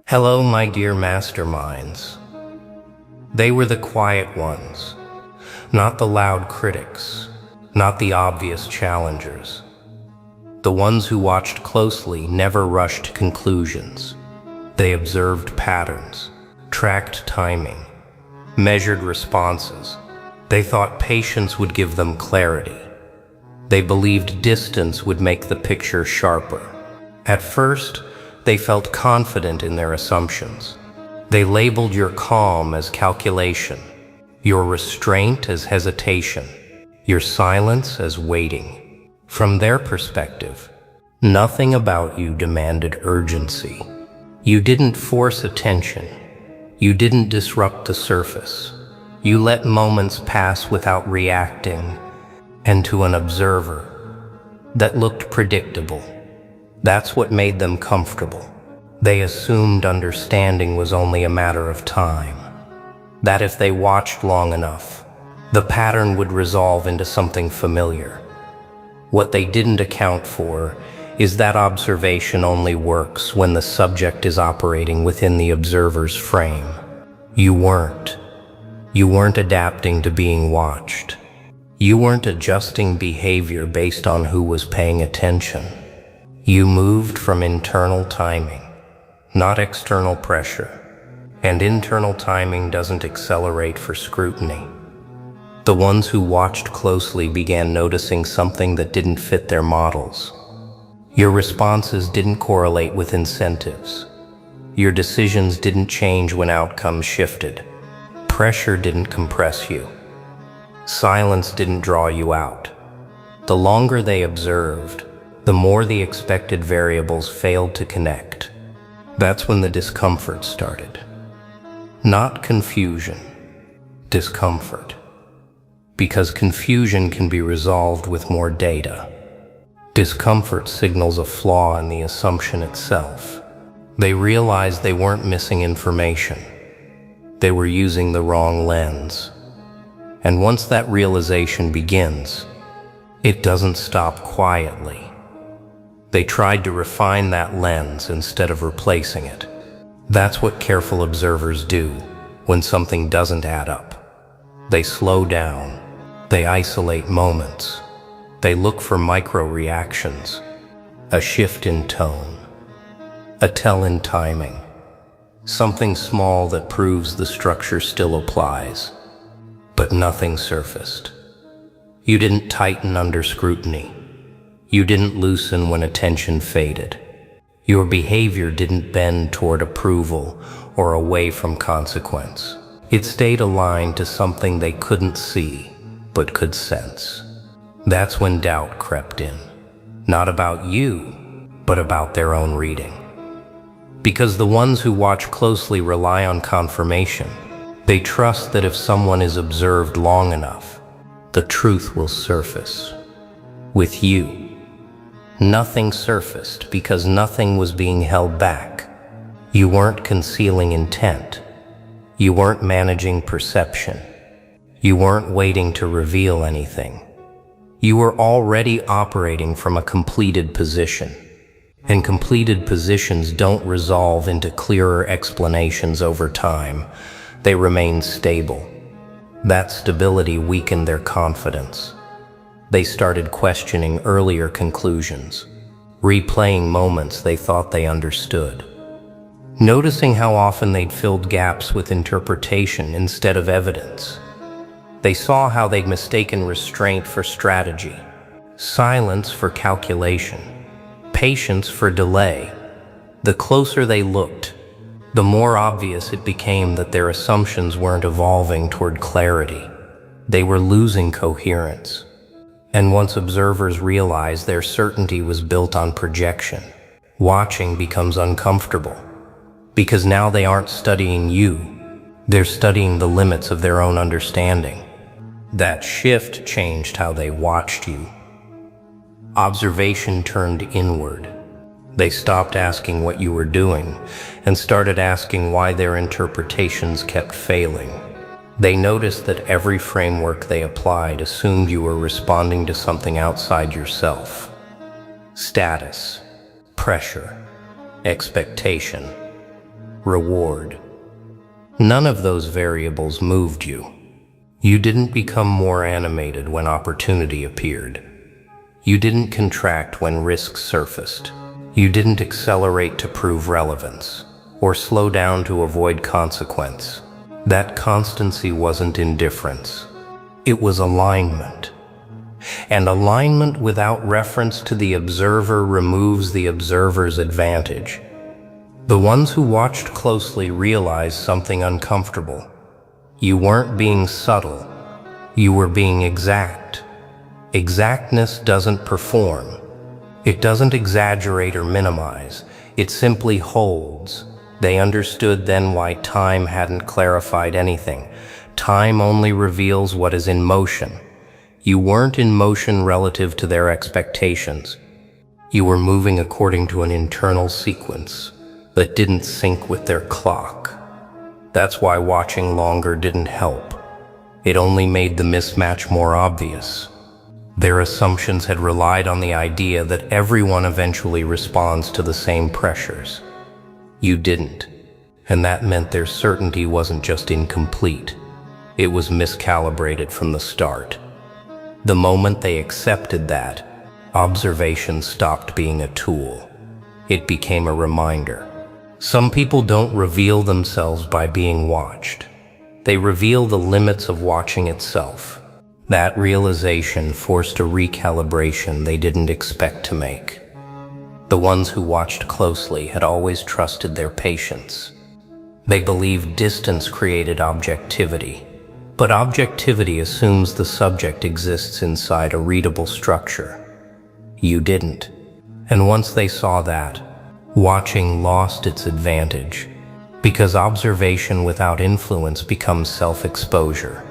Hello, my dear masterminds. They were the quiet ones, not the loud critics, not the obvious challengers. The ones who watched closely never rushed to conclusions. They observed patterns, tracked timing, measured responses. They thought patience would give them clarity. They believed distance would make the picture sharper. At first, they felt confident in their assumptions. They labeled your calm as calculation, your restraint as hesitation, your silence as waiting. From their perspective, nothing about you demanded urgency. You didn't force attention. You didn't disrupt the surface. You let moments pass without reacting, and to an observer, that looked predictable. That's what made them comfortable. They assumed understanding was only a matter of time. That if they watched long enough, the pattern would resolve into something familiar. What they didn't account for is that observation only works when the subject is operating within the observer's frame. You weren't. You weren't adapting to being watched. You weren't adjusting behavior based on who was paying attention. You moved from internal timing, not external pressure. And internal timing doesn't accelerate for scrutiny. The ones who watched closely began noticing something that didn't fit their models. Your responses didn't correlate with incentives. Your decisions didn't change when outcomes shifted. Pressure didn't compress you. Silence didn't draw you out. The longer they observed, the more the expected variables failed to connect. That's when the discomfort started. Not confusion, discomfort. Because confusion can be resolved with more data. Discomfort signals a flaw in the assumption itself. They realized they weren't missing information. They were using the wrong lens. And once that realization begins, it doesn't stop quietly. They tried to refine that lens instead of replacing it. That's what careful observers do when something doesn't add up. They slow down. They isolate moments. They look for micro-reactions, a shift in tone, a tell in timing, something small that proves the structure still applies. But nothing surfaced. You didn't tighten under scrutiny. You didn't loosen when attention faded. Your behavior didn't bend toward approval or away from consequence. It stayed aligned to something they couldn't see, but could sense. That's when doubt crept in. Not about you, but about their own reading. Because the ones who watch closely rely on confirmation. They trust that if someone is observed long enough, the truth will surface. With you, nothing surfaced because nothing was being held back. You weren't concealing intent. You weren't managing perception. You weren't waiting to reveal anything. You were already operating from a completed position. And completed positions don't resolve into clearer explanations over time. They remained stable. That stability weakened their confidence. They started questioning earlier conclusions, replaying moments they thought they understood, noticing how often they'd filled gaps with interpretation instead of evidence. They saw how they'd mistaken restraint for strategy, silence for calculation, patience for delay. The closer they looked, the more obvious it became that their assumptions weren't evolving toward clarity. They were losing coherence. And once observers realized their certainty was built on projection, watching becomes uncomfortable. Because now they aren't studying you, they're studying the limits of their own understanding. That shift changed how they watched you. Observation turned inward. They stopped asking what you were doing and started asking why their interpretations kept failing. They noticed that every framework they applied assumed you were responding to something outside yourself. Status, pressure, expectation. reward. None of those variables moved you. You didn't become more animated when opportunity appeared. You didn't contract when risk surfaced. You didn't accelerate to prove relevance, or slow down to avoid consequence. That constancy wasn't indifference. It was alignment. And alignment without reference to the observer removes the observer's advantage. The ones who watched closely realized something uncomfortable. You weren't being subtle. You were being exact. Exactness doesn't perform. It doesn't exaggerate or minimize. It simply holds. They understood then why time hadn't clarified anything. Time only reveals what is in motion. You weren't in motion relative to their expectations. You were moving according to an internal sequence that didn't sync with their clock. That's why watching longer didn't help. It only made the mismatch more obvious. Their assumptions had relied on the idea that everyone eventually responds to the same pressures. You didn't, and that meant their certainty wasn't just incomplete. It was miscalibrated from the start. The moment they accepted that, observation stopped being a tool. It became a reminder. Some people don't reveal themselves by being watched. They reveal the limits of watching itself. That realization forced a recalibration they didn't expect to make. The ones who watched closely had always trusted their patience. They believed distance created objectivity. But objectivity assumes the subject exists inside a readable structure. You didn't. And once they saw that, watching lost its advantage, because observation without influence becomes self-exposure.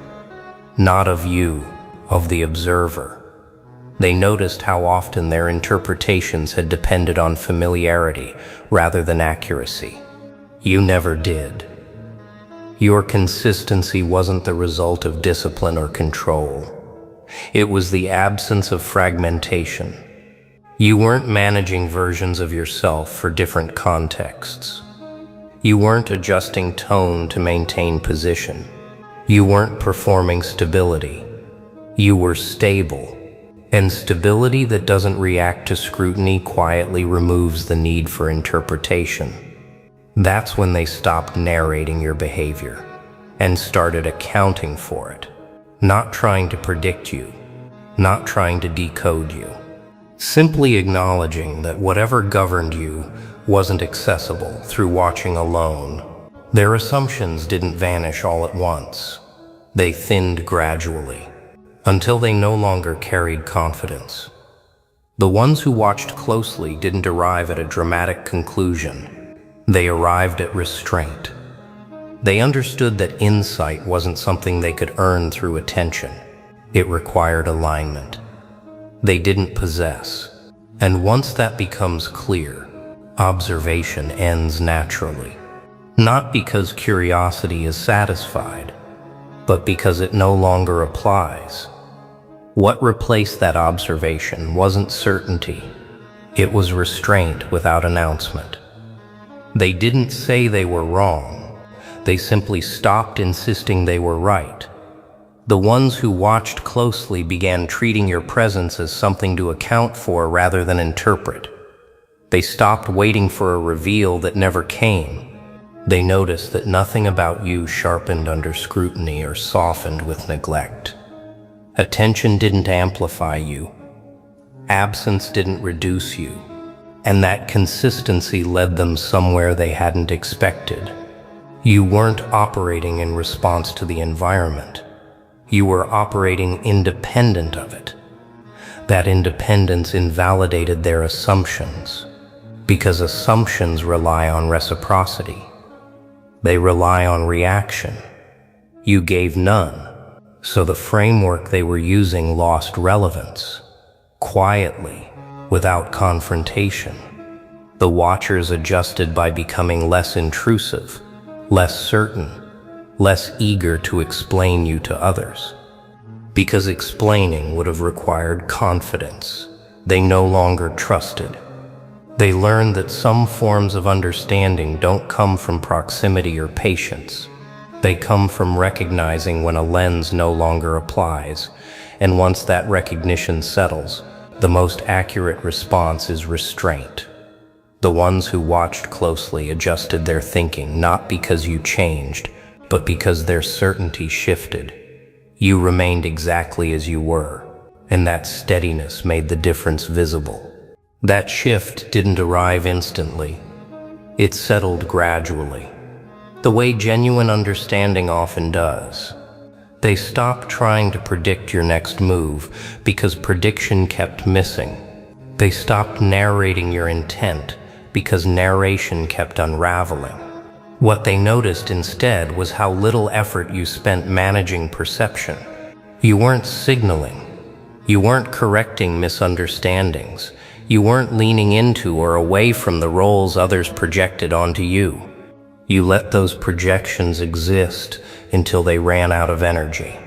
Not of you, of the observer. They noticed how often their interpretations had depended on familiarity rather than accuracy. You never did. Your consistency wasn't the result of discipline or control. It was the absence of fragmentation. You weren't managing versions of yourself for different contexts. You weren't adjusting tone to maintain position. You weren't performing stability. You were stable. And stability that doesn't react to scrutiny quietly removes the need for interpretation. That's when they stopped narrating your behavior and started accounting for it. Not trying to predict you, not trying to decode you. Simply acknowledging that whatever governed you wasn't accessible through watching alone. Their assumptions didn't vanish all at once. They thinned gradually, until they no longer carried confidence. The ones who watched closely didn't arrive at a dramatic conclusion. They arrived at restraint. They understood that insight wasn't something they could earn through attention. It required alignment. They didn't possess. And once that becomes clear, observation ends naturally. Not because curiosity is satisfied, but because it no longer applies. What replaced that observation wasn't certainty. It was restraint without announcement. They didn't say they were wrong. They simply stopped insisting they were right. The ones who watched closely began treating your presence as something to account for rather than interpret. They stopped waiting for a reveal that never came. They noticed that nothing about you sharpened under scrutiny or softened with neglect. Attention didn't amplify you. Absence didn't reduce you. And that consistency led them somewhere they hadn't expected. You weren't operating in response to the environment. You were operating independent of it. That independence invalidated their assumptions, because assumptions rely on reciprocity. They rely on reaction. You gave none, so the framework they were using lost relevance. Quietly, without confrontation, the watchers adjusted by becoming less intrusive, less certain, less eager to explain you to others. Because explaining would have required confidence they no longer trusted. They learned that some forms of understanding don't come from proximity or patience. They come from recognizing when a lens no longer applies, and once that recognition settles, the most accurate response is restraint. The ones who watched closely adjusted their thinking not because you changed, but because their certainty shifted. You remained exactly as you were, and that steadiness made the difference visible. That shift didn't arrive instantly. It settled gradually, the way genuine understanding often does. They stopped trying to predict your next move because prediction kept missing. They stopped narrating your intent because narration kept unraveling. What they noticed instead was how little effort you spent managing perception. You weren't signaling. You weren't correcting misunderstandings. You weren't leaning into or away from the roles others projected onto you. You let those projections exist until they ran out of energy.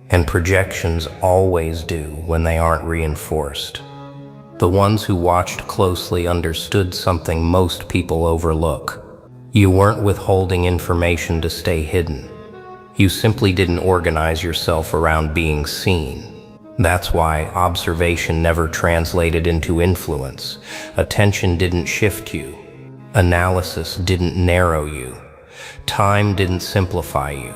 And projections always do when they aren't reinforced. The ones who watched closely understood something most people overlook. You weren't withholding information to stay hidden. You simply didn't organize yourself around being seen. That's why observation never translated into influence. Attention didn't shift you. Analysis didn't narrow you. Time didn't simplify you.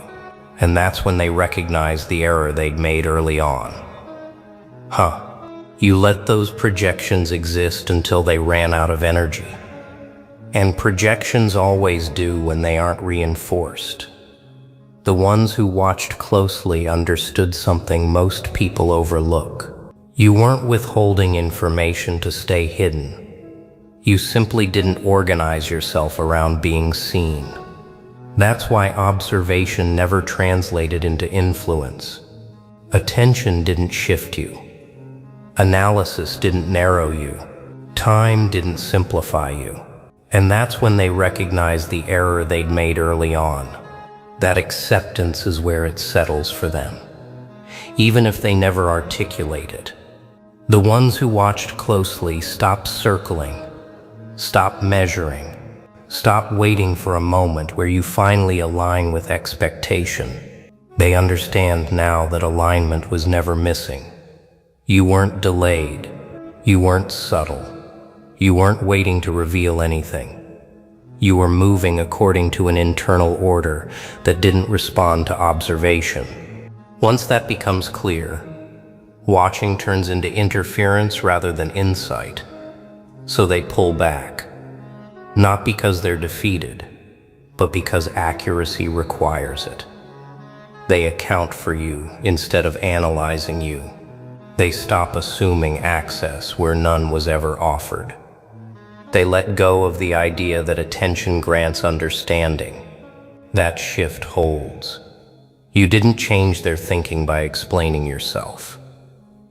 And that's when they recognized the error they'd made early on. You let those projections exist until they ran out of energy. And projections always do when they aren't reinforced. The ones who watched closely understood something most people overlook. You weren't withholding information to stay hidden. You simply didn't organize yourself around being seen. That's why observation never translated into influence. Attention didn't shift you. Analysis didn't narrow you. Time didn't simplify you. And that's when they recognized the error they'd made early on. That acceptance is where it settles for them, even if they never articulate it. The ones who watched closely stopped circling, stopped measuring, stopped waiting for a moment where you finally align with expectation. They understand now that alignment was never missing. You weren't delayed. You weren't subtle. You weren't waiting to reveal anything. You were moving according to an internal order that didn't respond to observation. Once that becomes clear, watching turns into interference rather than insight. So they pull back, not because they're defeated, but because accuracy requires it. They account for you instead of analyzing you. They stop assuming access where none was ever offered. They let go of the idea that attention grants understanding. That shift holds. You didn't change their thinking by explaining yourself.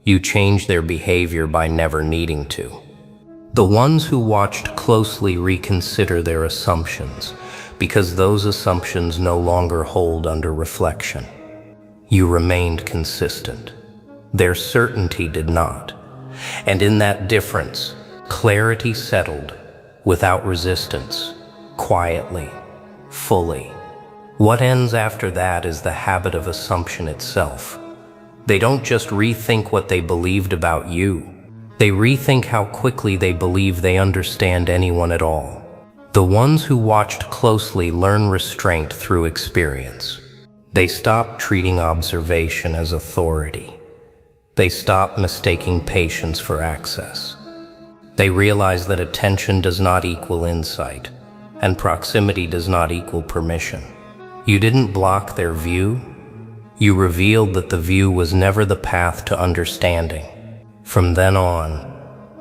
You changed their behavior by never needing to. The ones who watched closely reconsider their assumptions because those assumptions no longer hold under reflection. You remained consistent. Their certainty did not. And in that difference, clarity settled, without resistance, quietly, fully. What ends after that is the habit of assumption itself. They don't just rethink what they believed about you. They rethink how quickly they believe they understand anyone at all. The ones who watched closely learn restraint through experience. They stopped treating observation as authority. They stopped mistaking patience for access. They realized that attention does not equal insight, and proximity does not equal permission. You didn't block their view. You revealed that the view was never the path to understanding. From then on,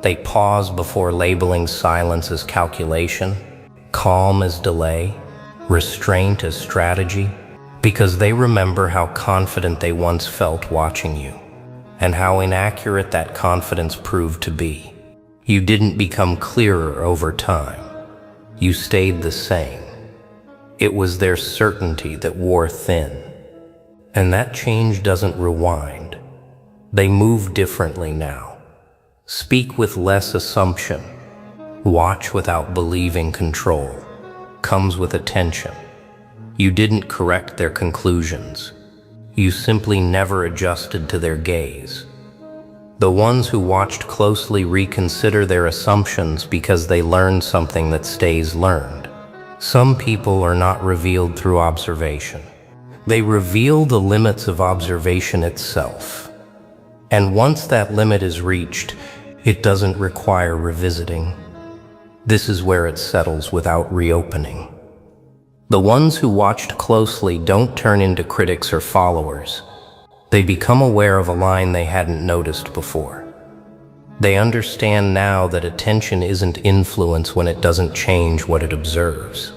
they paused before labeling silence as calculation, calm as delay, restraint as strategy, because they remember how confident they once felt watching you, and how inaccurate that confidence proved to be. You didn't become clearer over time. You stayed the same. It was their certainty that wore thin. And that change doesn't rewind. They move differently now. Speak with less assumption, Watch without believing control comes with attention. You didn't correct their conclusions. You simply never adjusted to their gaze. The ones who watched closely reconsider their assumptions because they learned something that stays learned. Some people are not revealed through observation. They reveal the limits of observation itself. And once that limit is reached, it doesn't require revisiting. This is where it settles without reopening. The ones who watched closely don't turn into critics or followers. They become aware of a line they hadn't noticed before. They understand now that attention isn't influence when it doesn't change what it observes.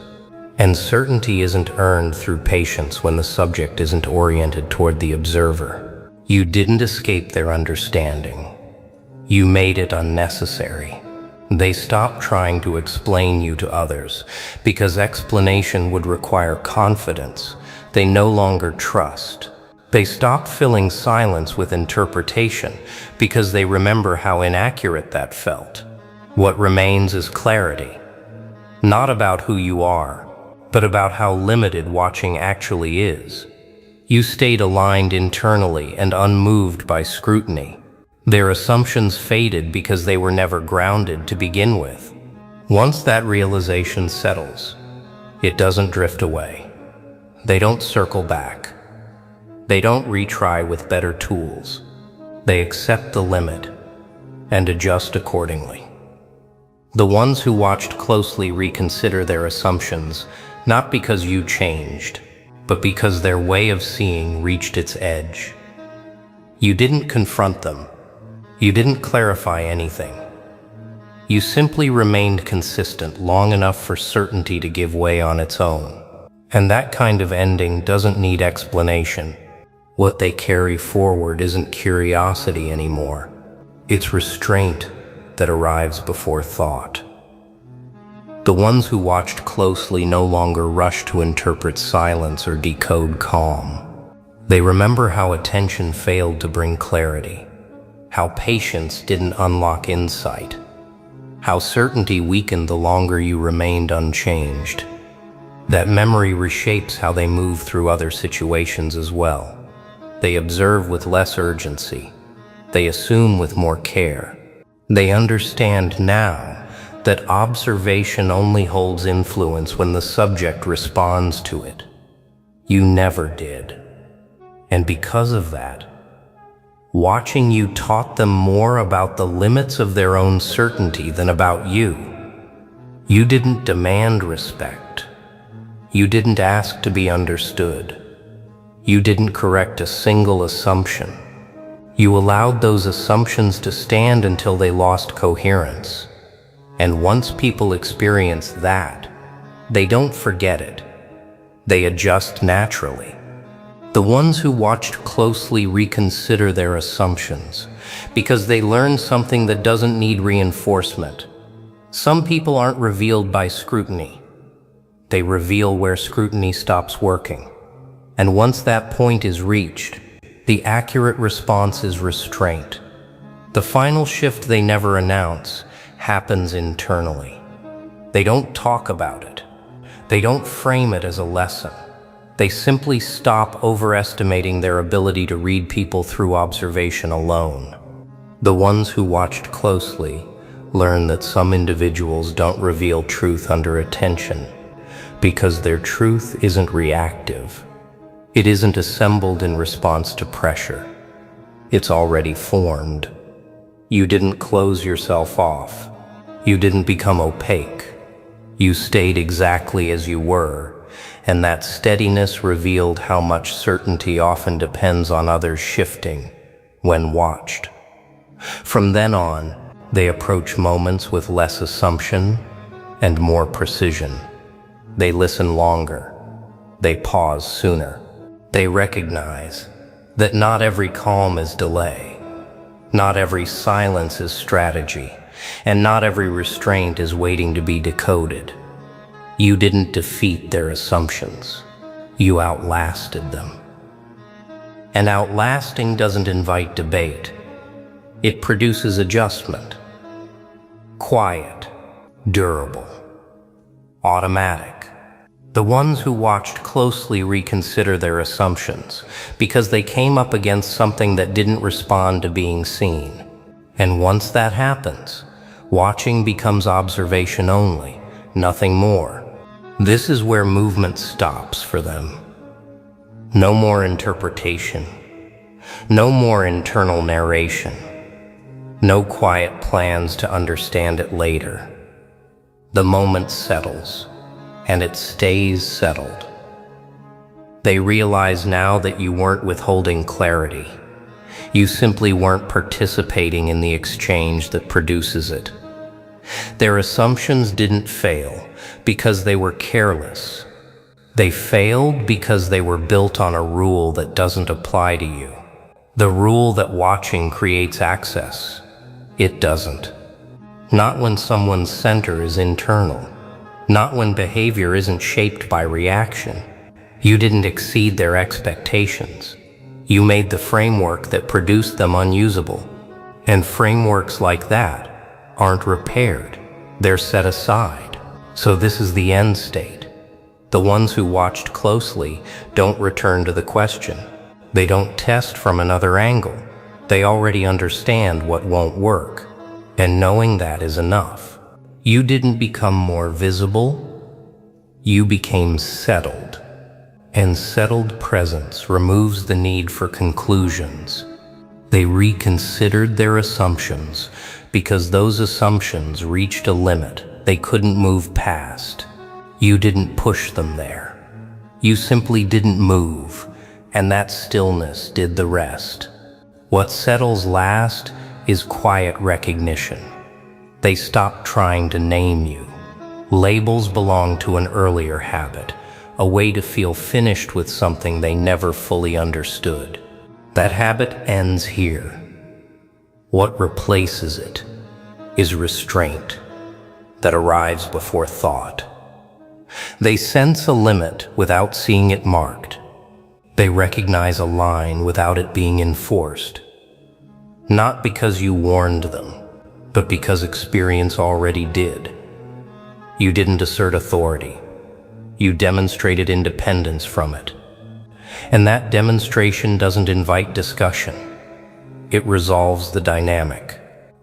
And certainty isn't earned through patience when the subject isn't oriented toward the observer. You didn't escape their understanding. You made it unnecessary. They stopped trying to explain you to others because explanation would require confidence they no longer trust. They stopped filling silence with interpretation because they remember how inaccurate that felt. What remains is clarity, not about who you are, but about how limited watching actually is. You stayed aligned internally and unmoved by scrutiny. Their assumptions faded because they were never grounded to begin with. Once that realization settles, it doesn't drift away. They don't circle back. They don't retry with better tools. They accept the limit and adjust accordingly. The ones who watched closely reconsider their assumptions, not because you changed, but because their way of seeing reached its edge. You didn't confront them. You didn't clarify anything. You simply remained consistent long enough for certainty to give way on its own. And that kind of ending doesn't need explanation. What they carry forward isn't curiosity anymore. It's restraint that arrives before thought. The ones who watched closely no longer rush to interpret silence or decode calm. They remember how attention failed to bring clarity, how patience didn't unlock insight, how certainty weakened the longer you remained unchanged. That memory reshapes how they move through other situations as well. They observe with less urgency. They assume with more care. They understand now that observation only holds influence when the subject responds to it. You never did. And because of that, watching you taught them more about the limits of their own certainty than about you. You didn't demand respect. You didn't ask to be understood. You didn't correct a single assumption. You allowed those assumptions to stand until they lost coherence. And once people experience that, they don't forget it. They adjust naturally. The ones who watched closely reconsider their assumptions because they learned something that doesn't need reinforcement. Some people aren't revealed by scrutiny. They reveal where scrutiny stops working. And once that point is reached, the accurate response is restraint. The final shift they never announce happens internally. They don't talk about it. They don't frame it as a lesson. They simply stop overestimating their ability to read people through observation alone. The ones who watched closely learn that some individuals don't reveal truth under attention because their truth isn't reactive. It isn't assembled in response to pressure. It's already formed. You didn't close yourself off. You didn't become opaque. You stayed exactly as you were, and that steadiness revealed how much certainty often depends on others shifting when watched. From then on, they approach moments with less assumption and more precision. They listen longer. They pause sooner. They recognize that not every calm is delay. Not every silence is strategy, and not every restraint is waiting to be decoded. You didn't defeat their assumptions. You outlasted them. And outlasting doesn't invite debate. It produces adjustment. Quiet, durable, automatic. The ones who watched closely reconsider their assumptions because they came up against something that didn't respond to being seen. And once that happens, watching becomes observation only, nothing more. This is where movement stops for them. No more interpretation. No more internal narration. No quiet plans to understand it later. The moment settles, and it stays settled. They realize now that you weren't withholding clarity. You simply weren't participating in the exchange that produces it. Their assumptions didn't fail because they were careless. They failed because they were built on a rule that doesn't apply to you. The rule that watching creates access. It doesn't. Not when someone's center is internal. Not when behavior isn't shaped by reaction. You didn't exceed their expectations. You made the framework that produced them unusable. And frameworks like that aren't repaired. They're set aside. So this is the end state. The ones who watched closely don't return to the question. They don't test from another angle. They already understand what won't work. And knowing that is enough. You didn't become more visible. You became settled. And settled presence removes the need for conclusions. They reconsidered their assumptions because those assumptions reached a limit they couldn't move past. You didn't push them there. You simply didn't move, and that stillness did the rest. What settles last is quiet recognition. They stopped trying to name you. Labels belong to an earlier habit, a way to feel finished with something they never fully understood. That habit ends here. What replaces it is restraint that arrives before thought. They sense a limit without seeing it marked. They recognize a line without it being enforced. Not because you warned them, but because experience already did. You didn't assert authority. You demonstrated independence from it. And that demonstration doesn't invite discussion. It resolves the dynamic.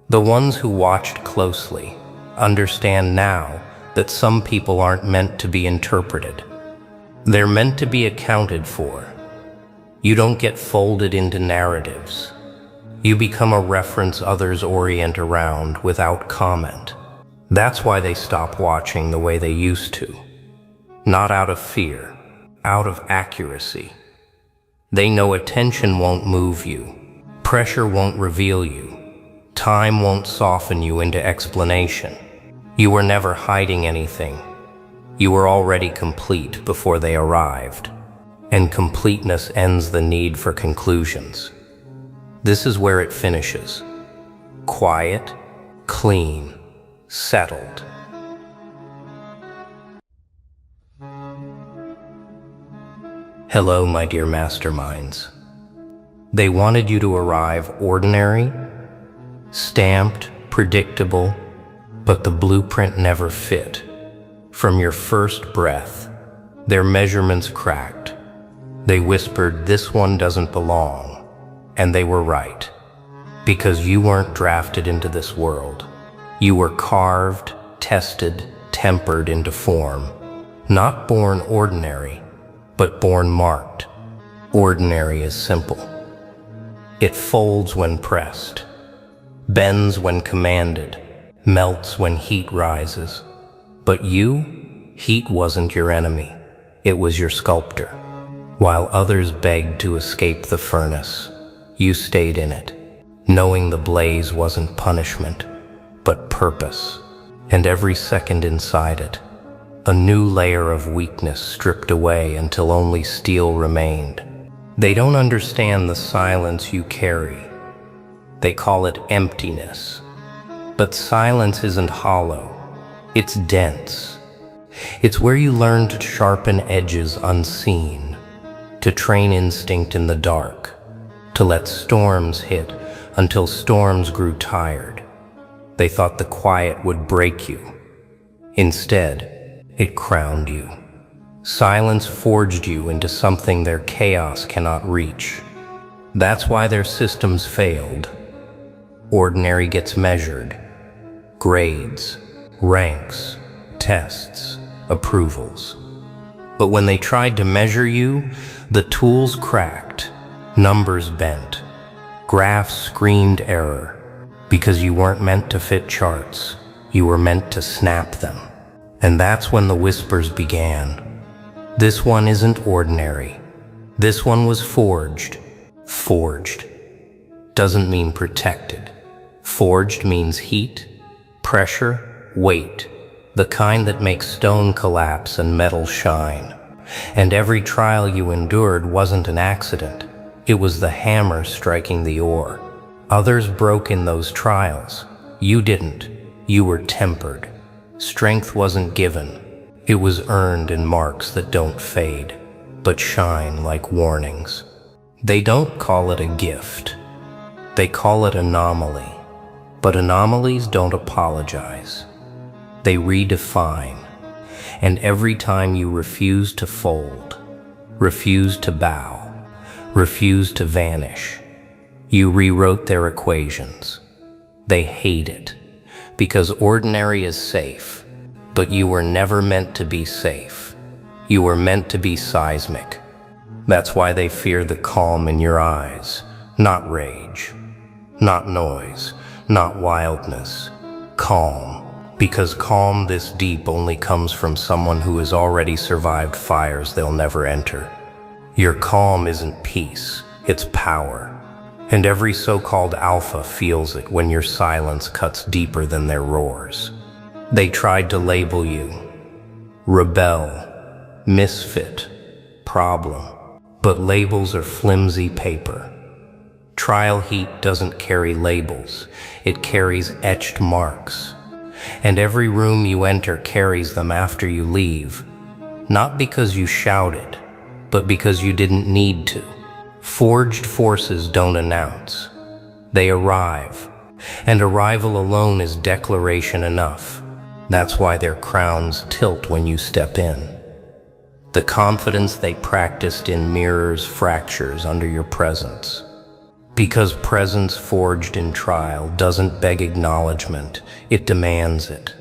The ones who watched closely understand now that some people aren't meant to be interpreted. They're meant to be accounted for. You don't get folded into narratives. You become a reference others orient around without comment. That's why they stop watching the way they used to. Not out of fear, out of accuracy. They know attention won't move you. Pressure won't reveal you. Time won't soften you into explanation. You were never hiding anything. You were already complete before they arrived. And completeness ends the need for conclusions. This is where it finishes. Quiet, clean, settled. Hello, my dear masterminds. They wanted you to arrive ordinary, stamped, predictable, but the blueprint never fit. From your first breath, their measurements cracked. They whispered, "This one doesn't belong." And they were right. Because you weren't drafted into this world. You were carved, tested, tempered into form. Not born ordinary, but born marked. Ordinary is simple. It folds when pressed, bends when commanded, melts when heat rises. But you, heat wasn't your enemy. It was your sculptor. While others begged to escape the furnace, you stayed in it, knowing the blaze wasn't punishment, but purpose. And every second inside it, a new layer of weakness stripped away until only steel remained. They don't understand the silence you carry. They call it emptiness. But silence isn't hollow. It's dense. It's where you learn to sharpen edges unseen, to train instinct in the dark, to let storms hit until storms grew tired. They thought the quiet would break you, Instead, it crowned you. Silence forged you into something their chaos cannot reach. That's why their systems failed. Ordinary gets measured. Grades, ranks, tests, approvals. But when they tried to measure you, the tools cracked, numbers bent, graphs screamed error, because you weren't meant to fit charts, you were meant to snap them. And that's when the whispers began. This one isn't ordinary. This one was forged. Forged doesn't mean protected. Forged means heat, pressure, weight, the kind that makes stone collapse and metal shine. And every trial you endured wasn't an accident. It was the hammer striking the ore. Others broke in those trials. You didn't. You were tempered. Strength wasn't given. It was earned in marks that don't fade, but shine like warnings. They don't call it a gift. They call it anomaly. But anomalies don't apologize. They redefine. And every time you refuse to fold, refuse to bow, refuse to vanish, you rewrote their equations. They hate it, because ordinary is safe, but you were never meant to be safe. You were meant to be seismic. That's why they fear the calm in your eyes, not rage, not noise, not wildness. Calm. Because calm this deep only comes from someone who has already survived fires they'll never enter. Your calm isn't peace, it's power. And every so-called alpha feels it when your silence cuts deeper than their roars. They tried to label you rebel, misfit, problem. But labels are flimsy paper. Trial heat doesn't carry labels, it carries etched marks. And every room you enter carries them after you leave. Not because you shouted, but because you didn't need to. Forged forces don't announce. They arrive. And arrival alone is declaration enough. That's why their crowns tilt when you step in. The confidence they practiced in mirrors fractures under your presence. Because presence forged in trial doesn't beg acknowledgement, it demands it.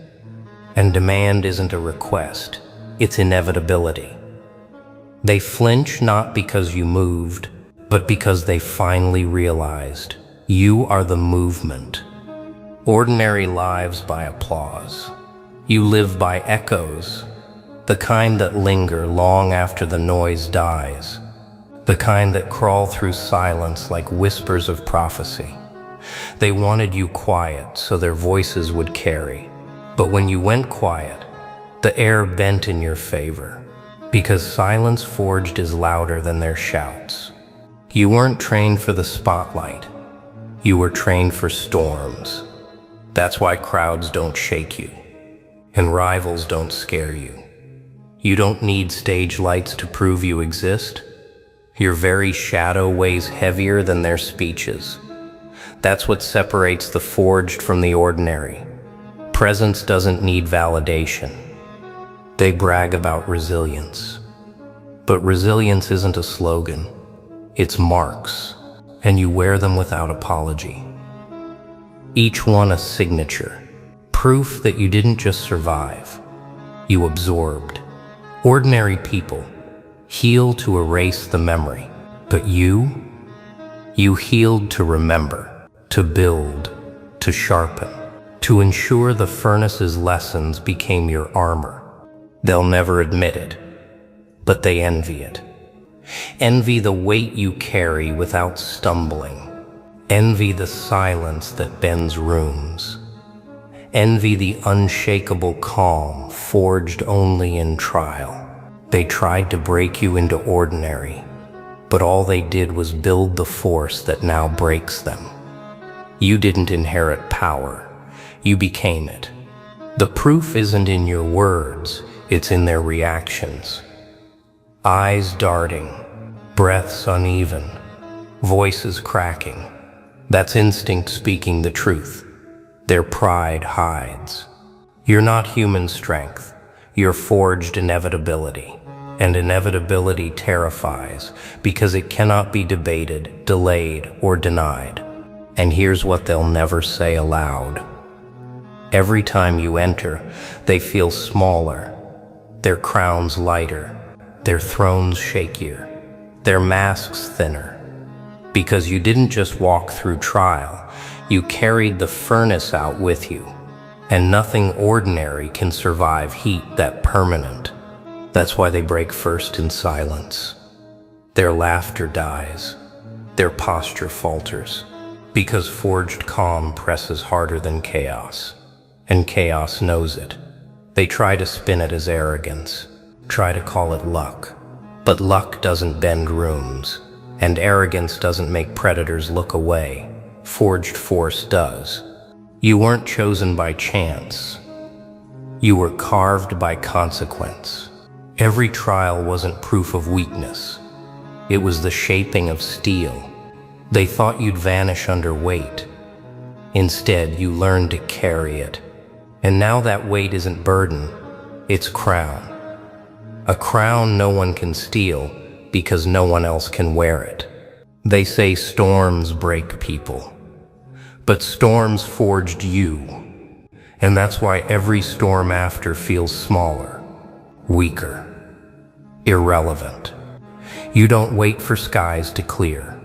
And demand isn't a request, it's inevitability. They flinch not because you moved, but because they finally realized you are the movement. Ordinary lives by applause. You live by echoes, the kind that linger long after the noise dies. The kind that crawl through silence like whispers of prophecy. They wanted you quiet so their voices would carry. But when you went quiet, the air bent in your favor, because silence forged is louder than their shouts. You weren't trained for the spotlight. You were trained for storms. That's why crowds don't shake you, and rivals don't scare you. You don't need stage lights to prove you exist. Your very shadow weighs heavier than their speeches. That's what separates the forged from the ordinary. Presence doesn't need validation. They brag about resilience. But resilience isn't a slogan. It's marks, and you wear them without apology. Each one a signature, proof that you didn't just survive. You absorbed. Ordinary people heal to erase the memory, but you healed to remember, to build, to sharpen, to ensure the furnace's lessons became your armor. They'll never admit it, but they envy it. Envy the weight you carry without stumbling. Envy the silence that bends rooms. Envy the unshakable calm forged only in trial. They tried to break you into ordinary, but all they did was build the force that now breaks them. You didn't inherit power, you became it. The proof isn't in your words, it's in their reactions. Eyes darting, breaths uneven, voices cracking. That's instinct speaking the truth. Their pride hides. You're not human strength. You're forged inevitability. And inevitability terrifies because it cannot be debated, delayed, or denied. And here's what they'll never say aloud. Every time you enter, they feel smaller, their crowns lighter, their thrones shakier, their masks thinner. Because you didn't just walk through trial, you carried the furnace out with you. And nothing ordinary can survive heat that permanent. That's why they break first in silence. Their laughter dies, their posture falters, because forged calm presses harder than chaos. And chaos knows it. They try to spin it as arrogance, try to call it luck. But luck doesn't bend rooms, and arrogance doesn't make predators look away. Forged force does. You weren't chosen by chance. You were carved by consequence. Every trial wasn't proof of weakness. It was the shaping of steel. They thought you'd vanish under weight. Instead, you learned to carry it. And now that weight isn't burden, it's crown. A crown no one can steal because no one else can wear it. They say storms break people, but storms forged you. And that's why every storm after feels smaller, weaker, irrelevant. You don't wait for skies to clear.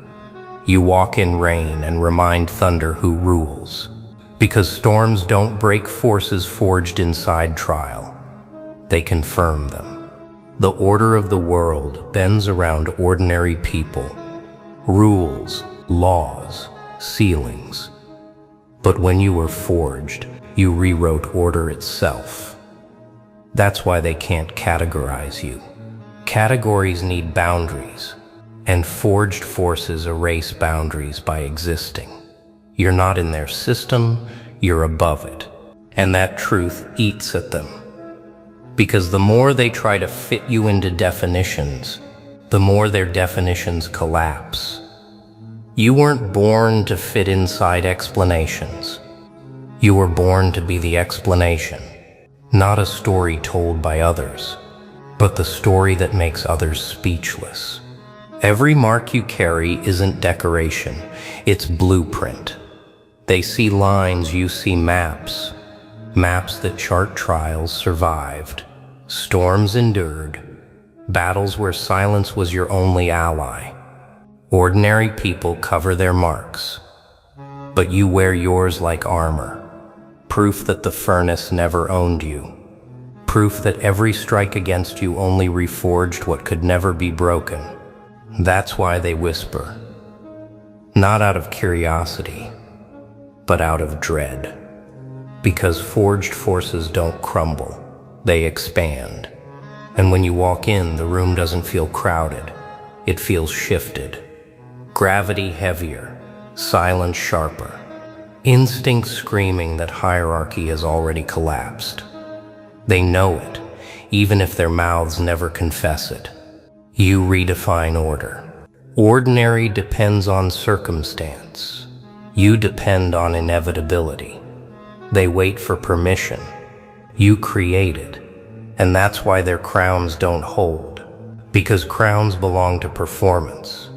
You walk in rain and remind thunder who rules. Because storms don't break forces forged inside trial. They confirm them. The order of the world bends around ordinary people. Rules, laws, ceilings. But when you were forged, you rewrote order itself. That's why they can't categorize you. Categories need boundaries, and forged forces erase boundaries by existing. You're not in their system, you're above it. And that truth eats at them. Because the more they try to fit you into definitions, the more their definitions collapse. You weren't born to fit inside explanations. You were born to be the explanation, not a story told by others, but the story that makes others speechless. Every mark you carry isn't decoration, it's blueprint. They see lines, you see maps. Maps that chart trials survived, storms endured, battles where silence was your only ally. Ordinary people cover their marks, but you wear yours like armor. Proof that the furnace never owned you. Proof that every strike against you only reforged what could never be broken. That's why they whisper. Not out of curiosity, but out of dread. Because forged forces don't crumble, they expand. And when you walk in, the room doesn't feel crowded, it feels shifted. Gravity heavier, silence sharper, instinct screaming that hierarchy has already collapsed. They know it, even if their mouths never confess it. You redefine order. Ordinary depends on circumstance. You depend on inevitability. They wait for permission. You create it. And that's why their crowns don't hold. Because crowns belong to performance.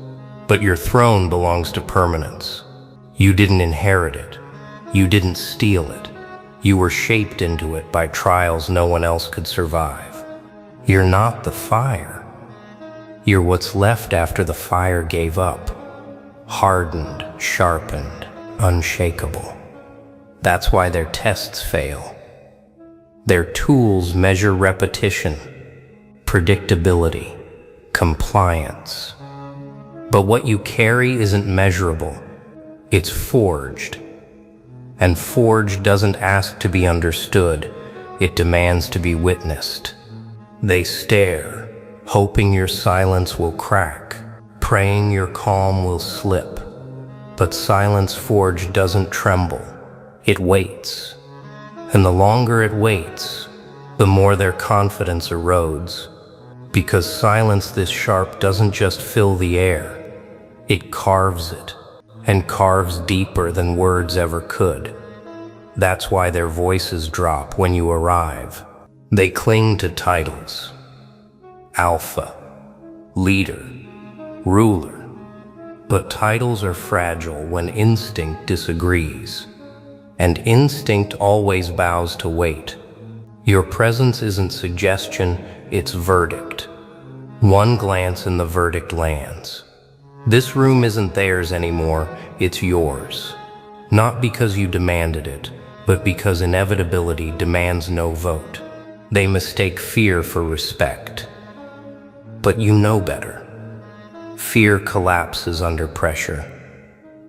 But your throne belongs to permanence. You didn't inherit it. You didn't steal it. You were shaped into it by trials no one else could survive. You're not the fire. You're what's left after the fire gave up. Hardened, sharpened, unshakable. That's why their tests fail. Their tools measure repetition, predictability, compliance. But what you carry isn't measurable. It's forged. And forged doesn't ask to be understood. It demands to be witnessed. They stare, hoping your silence will crack, praying your calm will slip. But silence forged doesn't tremble. It waits. And the longer it waits, the more their confidence erodes. Because silence this sharp doesn't just fill the air. It carves it, and carves deeper than words ever could. That's why their voices drop when you arrive. They cling to titles: alpha, leader, ruler. But titles are fragile when instinct disagrees. And instinct always bows to weight. Your presence isn't suggestion, it's verdict. One glance and the verdict lands. This room isn't theirs anymore, it's yours. Not because you demanded it, but because inevitability demands no vote. They mistake fear for respect. But you know better. Fear collapses under pressure.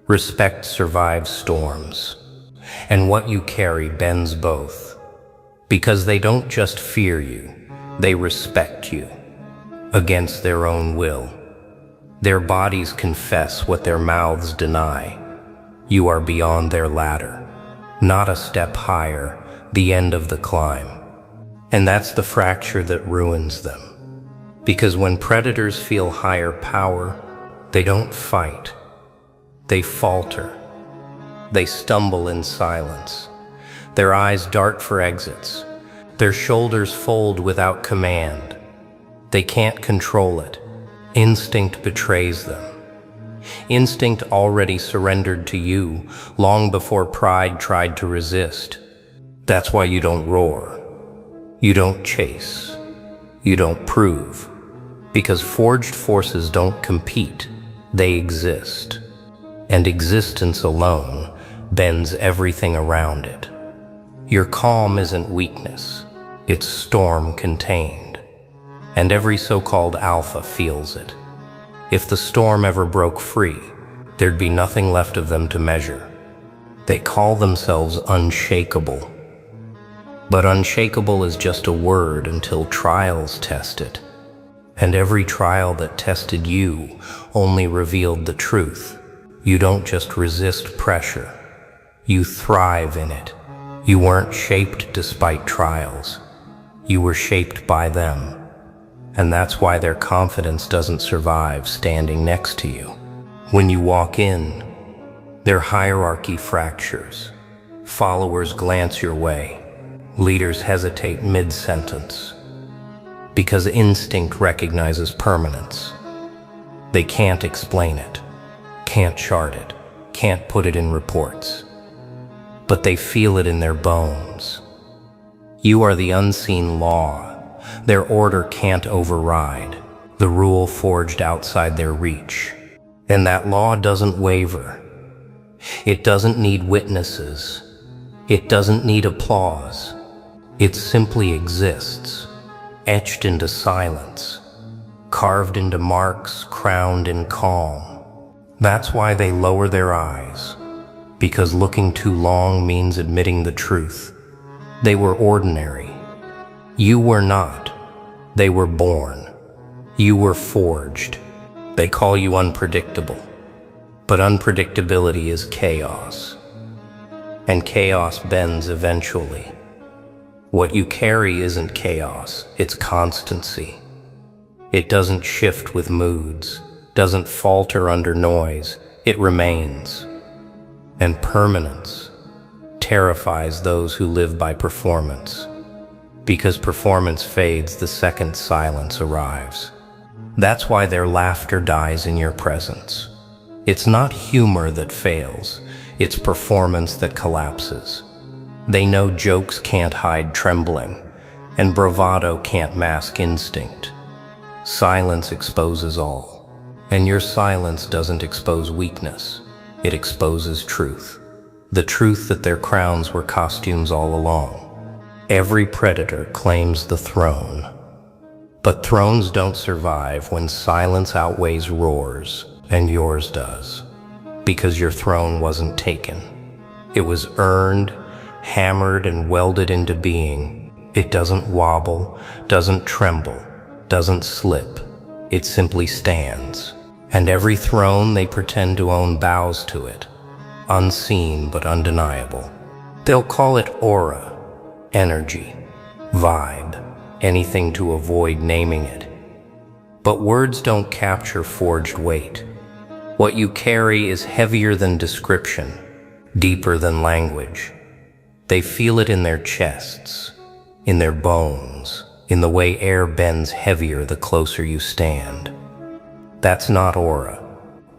Respect survives storms. And what you carry bends both. Because they don't just fear you, they respect you. Against their own will. Their bodies confess what their mouths deny. You are beyond their ladder. Not a step higher, the end of the climb. And that's the fracture that ruins them. Because when predators feel higher power, they don't fight. They falter. They stumble in silence. Their eyes dart for exits. Their shoulders fold without command. They can't control it. Instinct betrays them. Instinct already surrendered to you long before pride tried to resist. That's why you don't roar. You don't chase. You don't prove. Because forged forces don't compete, they exist. And existence alone bends everything around it. Your calm isn't weakness, it's storm contained. And every so-called alpha feels it. If the storm ever broke free, there'd be nothing left of them to measure. They call themselves unshakable. But unshakable is just a word until trials test it. And every trial that tested you only revealed the truth. You don't just resist pressure. You thrive in it. You weren't shaped despite trials. You were shaped by them. And that's why their confidence doesn't survive standing next to you. When you walk in, their hierarchy fractures. Followers glance your way. Leaders hesitate mid-sentence. Because instinct recognizes permanence. They can't explain it, can't chart it, can't put it in reports. But they feel it in their bones. You are the unseen law. Their order can't override, the rule forged outside their reach. And that law doesn't waver. It doesn't need witnesses. It doesn't need applause. It simply exists, etched into silence, carved into marks, crowned in calm. That's why they lower their eyes, because looking too long means admitting the truth. They were ordinary. You were not. They were born. You were forged. They call you unpredictable. But unpredictability is chaos. And chaos bends eventually. What you carry isn't chaos, it's constancy. It doesn't shift with moods, doesn't falter under noise, it remains. And permanence terrifies those who live by performance. Because performance fades the second silence arrives. That's why their laughter dies in your presence. It's not humor that fails, it's performance that collapses. They know jokes can't hide trembling, and bravado can't mask instinct. Silence exposes all, and your silence doesn't expose weakness, it exposes truth. The truth that their crowns were costumes all along. Every predator claims the throne. But thrones don't survive when silence outweighs roars, and yours does. Because your throne wasn't taken. It was earned, hammered, and welded into being. It doesn't wobble, doesn't tremble, doesn't slip. It simply stands. And every throne they pretend to own bows to it. Unseen but undeniable. They'll call it aura. Energy, vibe, anything to avoid naming it. But words don't capture forged weight. What you carry is heavier than description, deeper than language. They feel it in their chests, in their bones, in the way air bends heavier the closer you stand. That's not aura,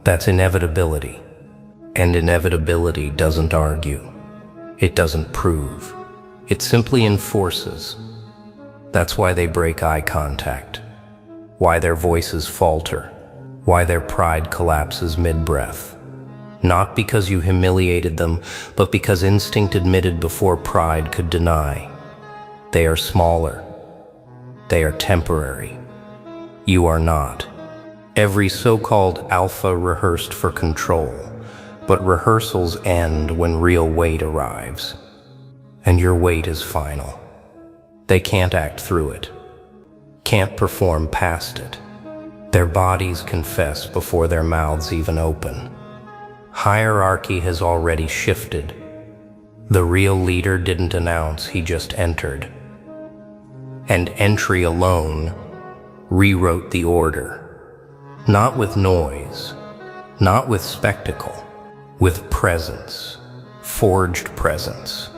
that's inevitability. And inevitability doesn't argue. It doesn't prove. It simply enforces. That's why they break eye contact, why their voices falter, why their pride collapses mid-breath. Not because you humiliated them, but because instinct admitted before pride could deny. They are smaller. They are temporary. You are not. Every so-called alpha rehearsed for control, but rehearsals end when real weight arrives. And your weight is final. They can't act through it, can't perform past it. Their bodies confess before their mouths even open. Hierarchy has already shifted. The real leader didn't announce, he just entered. And entry alone rewrote the order. Not with noise, not with spectacle, with presence, forged presence.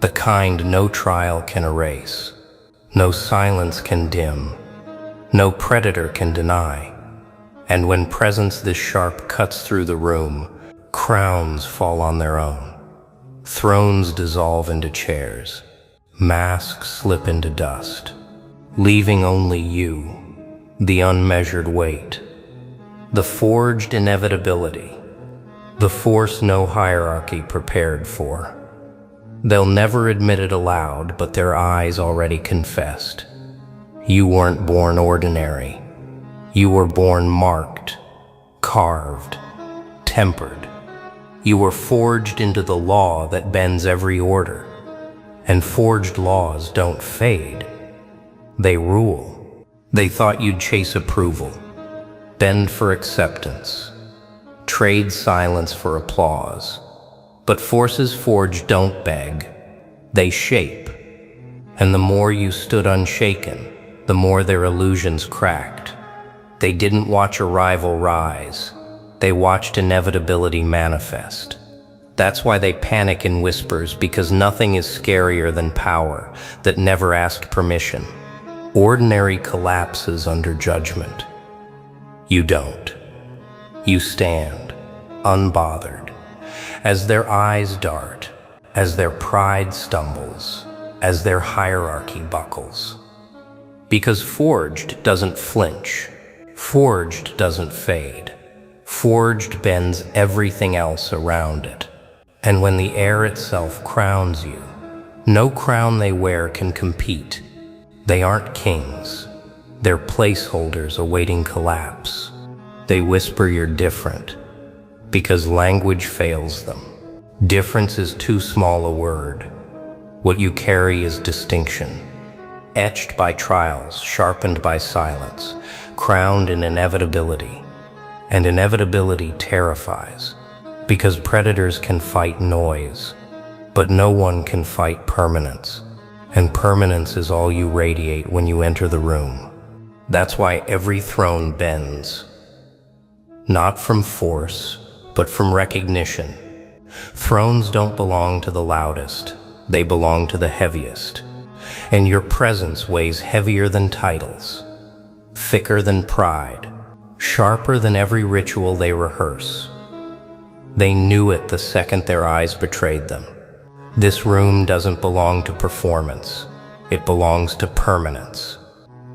The kind no trial can erase, no silence can dim, no predator can deny. And when presence this sharp cuts through the room, crowns fall on their own. Thrones dissolve into chairs, masks slip into dust, leaving only you, the unmeasured weight, the forged inevitability, the force no hierarchy prepared for. They'll never admit it aloud, but their eyes already confessed. You weren't born ordinary. You were born marked, carved, tempered. You were forged into the law that bends every order. And forged laws don't fade. They rule. They thought you'd chase approval, bend for acceptance, trade silence for applause. But forces forged don't beg, they shape. And the more you stood unshaken, the more their illusions cracked. They didn't watch a rival rise, they watched inevitability manifest. That's why they panic in whispers, because nothing is scarier than power that never asked permission. Ordinary collapses under judgment. You don't. You stand, unbothered. As their eyes dart, as their pride stumbles, as their hierarchy buckles. Because forged doesn't flinch, forged doesn't fade, forged bends everything else around it. And when the air itself crowns you, no crown they wear can compete. They aren't kings, they're placeholders awaiting collapse. They whisper you're different, because language fails them. Difference is too small a word. What you carry is distinction, etched by trials, sharpened by silence, crowned in inevitability. And inevitability terrifies, because predators can fight noise, but no one can fight permanence. And permanence is all you radiate when you enter the room. That's why every throne bends. Not from force, but from recognition. Thrones don't belong to the loudest, they belong to the heaviest. And your presence weighs heavier than titles, thicker than pride, sharper than every ritual they rehearse. They knew it the second their eyes betrayed them. This room doesn't belong to performance, it belongs to permanence.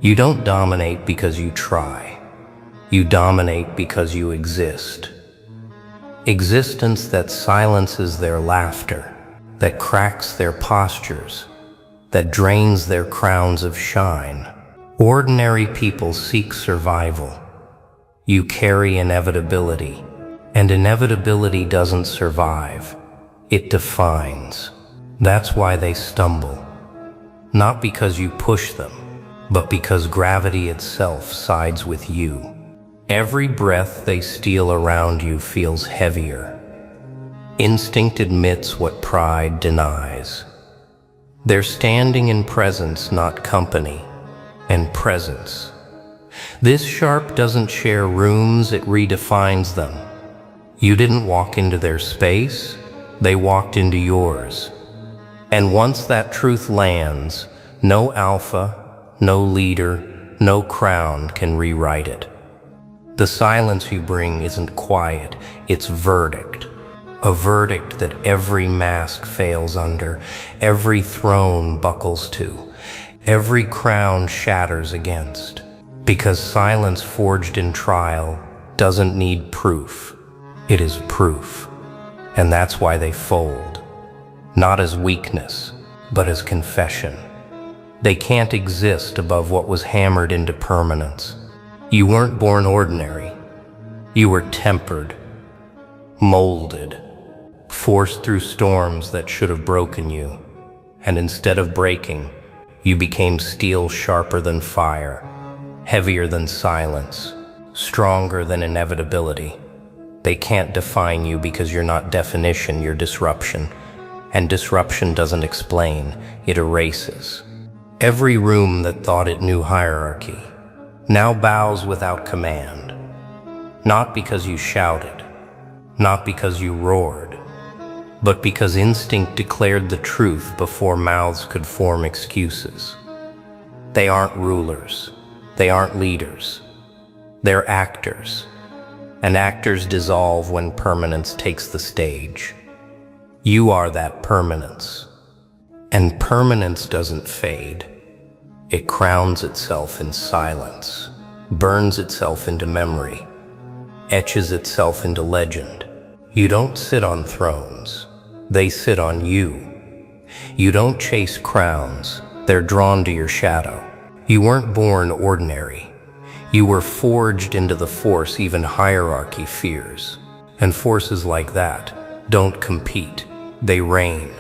You don't dominate because you try, you dominate because you exist. Existence that silences their laughter, that cracks their postures, that drains their crowns of shine. Ordinary people seek survival. You carry inevitability, and inevitability doesn't survive. It defines. That's why they stumble. Not because you push them, but because gravity itself sides with you. Every breath they steal around you feels heavier. Instinct admits what pride denies. They're standing in presence, not company, and presence. This sharp doesn't share rooms, it redefines them. You didn't walk into their space, they walked into yours. And once that truth lands, no alpha, no leader, no crown can rewrite it. The silence you bring isn't quiet, it's verdict. A verdict that every mask fails under, every throne buckles to, every crown shatters against. Because silence forged in trial doesn't need proof, it is proof. And that's why they fold. Not as weakness, but as confession. They can't exist above what was hammered into permanence. You weren't born ordinary. You were tempered, molded, forced through storms that should have broken you. And instead of breaking, you became steel sharper than fire, heavier than silence, stronger than inevitability. They can't define you because you're not definition, you're disruption. And disruption doesn't explain, it erases. Every room that thought it knew hierarchy now bows without command. Not because you shouted, not because you roared, but because instinct declared the truth before mouths could form excuses. They aren't rulers, they aren't leaders, they're actors. And actors dissolve when permanence takes the stage. You are that permanence. And permanence doesn't fade. It crowns itself in silence, burns itself into memory, etches itself into legend. You don't sit on thrones, they sit on you. You don't chase crowns, they're drawn to your shadow. You weren't born ordinary. You were forged into the force even hierarchy fears. And forces like that don't compete, they reign.